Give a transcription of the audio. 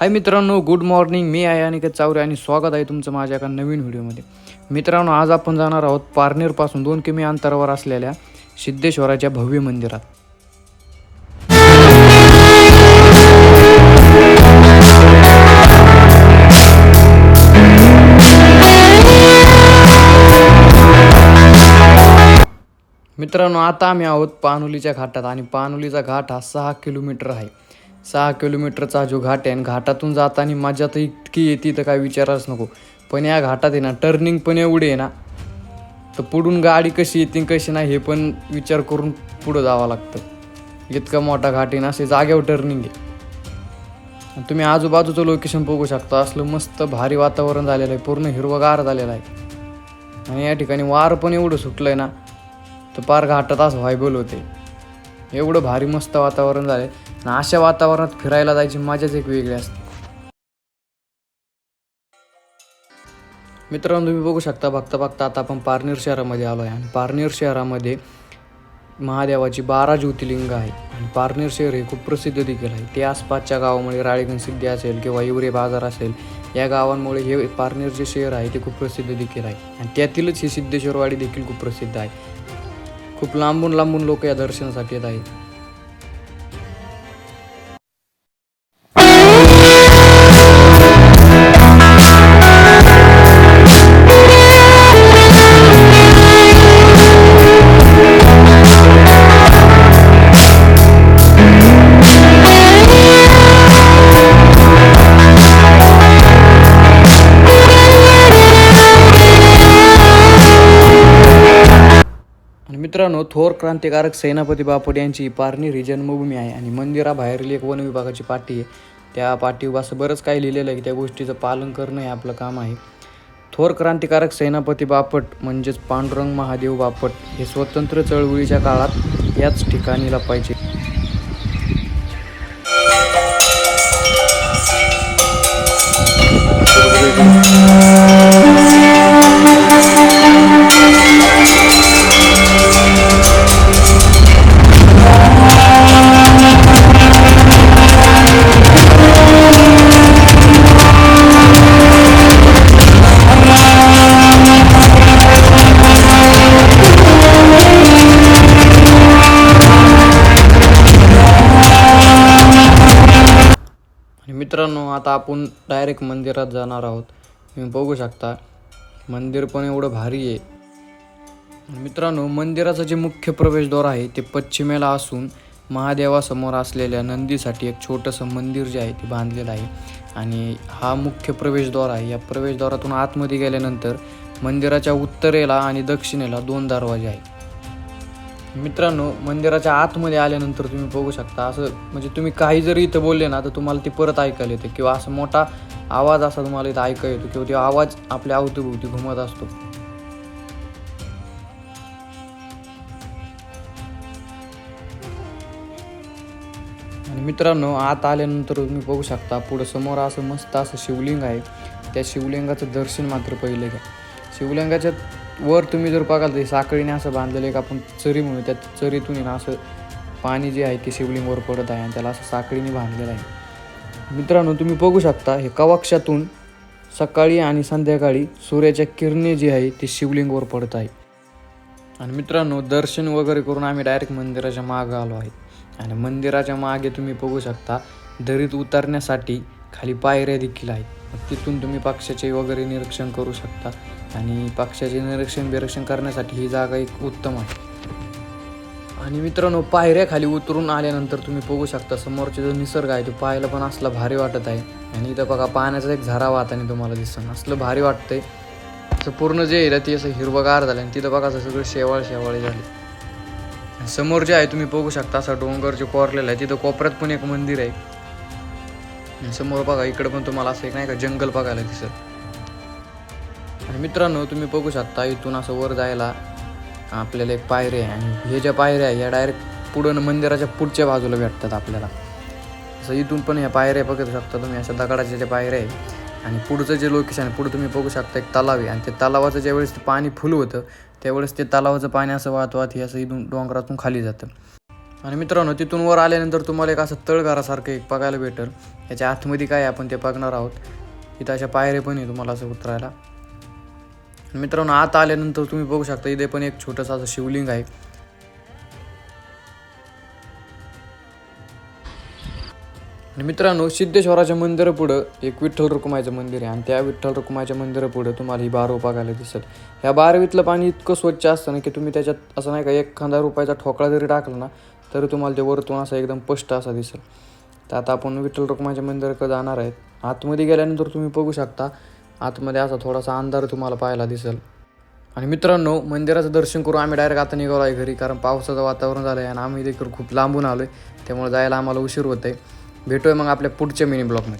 हाय मित्रांनो, good morning. मी आहे अनिकेत चावरे आणि स्वागत आहे तुमचं माझ्या एका नवीन व्हिडिओमध्ये. मित्रांनो, आज आपण जाणार आहोत पारनेरपासून 2 किमी अंतरावर असलेल्या सिद्धेश्वराच्या भव्य मंदिरात. मित्रांनो, आता आम्ही आहोत पानोलीच्या घाटात आणि पानोलीचा घाट हा 6 किलोमीटर आहे. 6 किलोमीटरचा जो घाट आहे आणि घाटातून जाताना मजा तर इतकी येते तर काय विचाराच नको. पण या घाटात आहे ना टर्निंग पण एवढे आहे ना, तर पुढून गाडी कशी येते कशी नाही हे पण विचार करून पुढं जावं लागतं. इतका मोठा घाट आहे ना, असे जागेवर टर्निंग आहे. तुम्ही आजूबाजूचं लोकेशन बघू शकता. असलं मस्त भारी वातावरण झालेलं आहे, पूर्ण हिरवगार झालेलं आहे. आणि या ठिकाणी वार पण एवढं सुटलं आहे ना, तर पार घाटात असं व्हायबल होते. एवढं भारी मस्त वातावरण झालं आणि अशा वातावरणात फिरायला जायची मजाच एक वेगळी असते. मित्रांनो, तुम्ही बघू शकता बघता बघता आता आपण पारनेर शहरामध्ये आलो आहे आणि पारनेर शहरामध्ये महादेवाची 12 ज्योतिर्लिंग आहे आणि पारनेर शहर हे खूप प्रसिद्ध देखील आहे. ते आसपासच्या गावामुळे राळेगण सिद्धी असेल किंवा हिवरे बाजार असेल, या गावांमुळे हे पारनेर जे शहर आहे ते खूप प्रसिद्ध देखील आहे. आणि त्यातीलच ही सिद्धेश्वरवाडी देखील खूप प्रसिद्ध आहे. खूप लांबून लांबून लोक या दर्शनासाठी येत आहेत. मित्रांनो, थोर क्रांतिकारक सेनापती बापट यांची पारनेर ही जन्मभूमी आहे आणि मंदिराबाहेरील एक वन विभागाची पाटी आहे. त्या पाटीवर असं बरंच काही लिहिलेलं आहे की त्या गोष्टीचं पालन करणं हे आपलं काम आहे. थोर क्रांतिकारक सेनापती बापट म्हणजेच पांडुरंग महादेव बापट हे स्वतंत्र चळवळीच्या काळात याच ठिकाणी लपायचे. मित्रांनो, आता आपण डायरेक्ट मंदिरात जाणार आहोत. तुम्ही बघू शकता मंदिर पण एवढं भारी आहे. मित्रांनो, मंदिराचं जे मुख्य प्रवेशद्वार आहे ते पश्चिमेला असून महादेवासमोर असलेल्या नंदीसाठी एक छोटंसं मंदिर जे आहे ते बांधलेलं आहे. आणि हा मुख्य प्रवेशद्वार आहे. या प्रवेशद्वारातून आतमध्ये गेल्यानंतर मंदिराच्या उत्तरेला आणि दक्षिणेला 2 दरवाजे आहेत. मित्रांनो, मंदिराच्या आतमध्ये आल्यानंतर तुम्ही बघू शकता असं म्हणजे तुम्ही काही जरी इथं बोलले ना तर तुम्हाला ते परत ऐकायला येतं किंवा असं मोठा आवाज असा तुम्हाला इथं ऐकायला येतो किंवा तो आवाज आपल्या अवतीभोवती घुमत असतो. आणि मित्रांनो, आत आल्यानंतर तुम्ही बघू शकता पुढं समोर असं मस्त असं शिवलिंग आहे. त्या शिवलिंगाचं दर्शन मात्र पहिले घ्या. शिवलिंगाच्या वर तुम्ही जर बघाल तर साखळीने असं बांधलेलं एक आपण चरी म्हणू, त्या चरीतून ना असं पाणी जे आहे ते शिवलिंगवर पडत आहे आणि त्याला असं साखळीने बांधलेलं आहे. मित्रांनो, तुम्ही बघू शकता हे कवाक्षातून सकाळी आणि संध्याकाळी सूर्याच्या किरणे जी आहे ती शिवलिंगवर पडत आहे. आणि मित्रांनो, दर्शन वगैरे करून आम्ही डायरेक्ट मंदिराच्या मागं आलो आहे. आणि मंदिराच्या मागे तुम्ही बघू शकता दरीत उतरण्यासाठी खाली पायऱ्या देखील आहेत. तिथून तुम्ही पक्ष्याचे वगैरे निरीक्षण करू शकता आणि पक्ष्याचे निरीक्षण करण्यासाठी ही जागा एक उत्तम आहे. आणि मित्रांनो, पायऱ्या खाली उतरून आल्यानंतर तुम्ही बघू शकता समोरचा जो निसर्ग आहे तो पाहायला पण असला भारी वाटत आहे. आणि इथं बघा पाण्याचा एक झरा वाहताना तुम्हाला दिसतं, असलं भारी वाटतंय. असं पूर्ण जे आहे ते असं हिरवगार झालं आणि तिथं बघा सगळं शेवाळे झाले. समोर जे आहे तुम्ही बघू शकता असं डोंगर जे कोरलेलं आहे, तिथं कोपऱ्यात पण एक मंदिर आहे. समोर बघा इकडं पण तुम्हाला असं एक नाही का जंगल बघायला दिसत. आणि मित्रांनो, तुम्ही बघू शकता इथून असं वर जायला आपल्याला एक पायऱ्या आहे आणि हे ज्या पायऱ्या आहे या डायरेक्ट पुढं मंदिराच्या पुढच्या बाजूला भेटतात आपल्याला. असं इथून पण ह्या पायऱ्या बघू शकता तुम्ही, अशा दगडाच्या ज्या पायऱ्या आहे. आणि पुढचं जे लोकेशन आहे पुढं तुम्ही बघू शकता एक तलाव आहे आणि त्या तलावाचं ज्यावेळेस ते पाणी फुल होतं त्यावेळेस ते तलावाचं पाणी असं वाहत हे असं इथून डोंगरातून खाली जातं. आणि मित्रांनो तिथून वर आल्यानंतर तुम्हाला एक असं तळघरासारखं एक बघायला भेटेल. याच्या आतमध्ये काय आपण ते बघणार आहोत. इथं अशा पायऱ्या पण आहे तुम्हाला असं उतरायला. मित्रांनो आत आल्यानंतर तुम्ही बघू शकता इथे पण एक छोटंसं असं शिवलिंग आहे. आणि मित्रांनो सिद्धेश्वराच्या मंदिरापुढं एक विठ्ठल रखुमाईचं मंदिर आहे आणि त्या विठ्ठल रखुमाईच्या मंदिरापुढं तुम्हाला ही बारव बघायला दिसेल. ह्या बारवीतलं पाणी इतकं स्वच्छ असतं ना की तुम्ही त्याच्यात असं नाही का 1,000 रुपयाचा ठोकळा जरी टाकला ना तरी तुम्हाला ते वरतून असं एकदम स्पष्ट असा दिसेल. तर आता आपण विठ्ठल रखुमाईच्या मंदिराकडे जाणार आहेत. आतमध्ये गेल्यानंतर तुम्ही बघू शकता आतमध्ये असा थोडासा अंधार तुम्हाला पाहायला दिसेल. आणि मित्रांनो मंदिराचं दर्शन करून आम्ही डायरेक्ट आता निघालो आहे घरी, कारण पावसाचं वातावरण झालं आहे आणि आम्ही देखील खूप लांबून आलो आहे, त्यामुळे जायला आम्हाला उशीर होत आहे. भेटूया मग आपल्या पुढच्या मिनी ब्लॉगमध्ये.